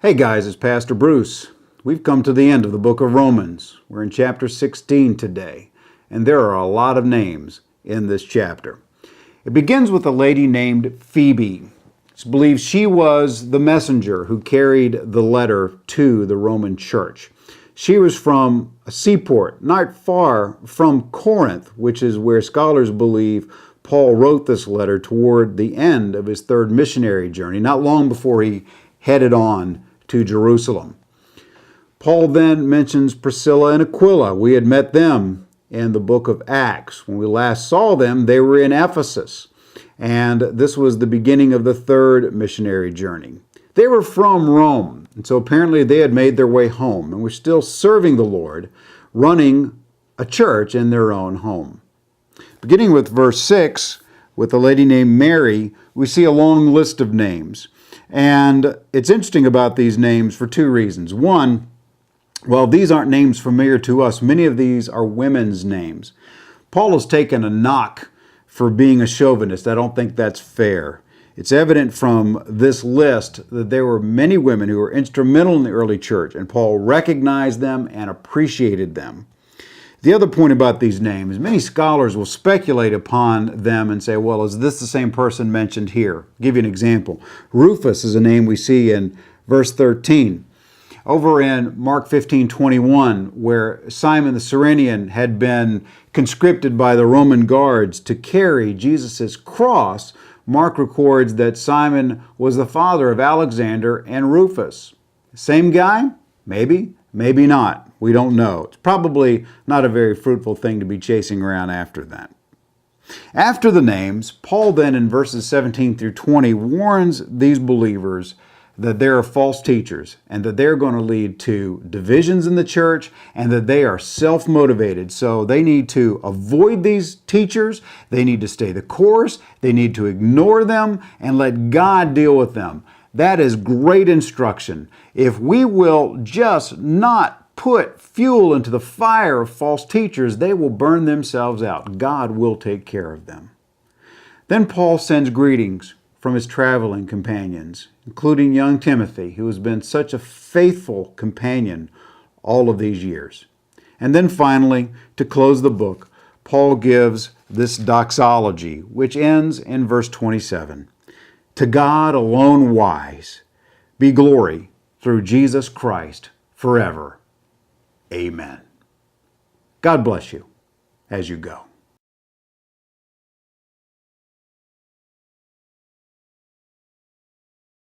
Hey guys, it's Pastor Bruce. We've come to the end of the book of Romans. We're in chapter 16 today, and there are a lot of names in this chapter. It begins with a lady named Phoebe. It's believed she was the messenger who carried the letter to the Roman church. She was from a seaport not far from Corinth, which is where scholars believe Paul wrote this letter toward the end of his third missionary journey, not long before he headed on to Jerusalem. Paul then mentions Priscilla and Aquila. We had met them in the book of Acts. When we last saw them, they were in Ephesus, and this was the beginning of the third missionary journey. They were from Rome, and so apparently they had made their way home and were still serving the Lord, running a church in their own home. Beginning with verse 6, with a lady named Mary, we see a long list of names. And it's interesting about these names for two reasons. One, well, these aren't names familiar to us. Many of these are women's names. Paul has taken a knock for being a chauvinist. I don't think that's fair. It's evident from this list that there were many women who were instrumental in the early church, and Paul recognized them and appreciated them. The other point about these names, many scholars will speculate upon them and say, well, is this the same person mentioned here? I'll give you an example. Rufus is a name we see in verse 13. Over in Mark 15:21, where Simon the Cyrenian had been conscripted by the Roman guards to carry Jesus' cross, Mark records that Simon was the father of Alexander and Rufus. Same guy? Maybe, maybe not. We don't know. It's probably not a very fruitful thing to be chasing around after that. After the names, Paul then in verses 17 through 20 warns these believers that there are false teachers and that they're going to lead to divisions in the church and that they are self-motivated. So they need to avoid these teachers. They need to stay the course. They need to ignore them and let God deal with them. That is great instruction. If we will just not put fuel into the fire of false teachers, they will burn themselves out. God will take care of them. Then Paul sends greetings from his traveling companions, including young Timothy, who has been such a faithful companion all of these years. And then finally, to close the book, Paul gives this doxology, which ends in verse 27. To God alone wise, be glory through Jesus Christ forever. Amen. God bless you as you go.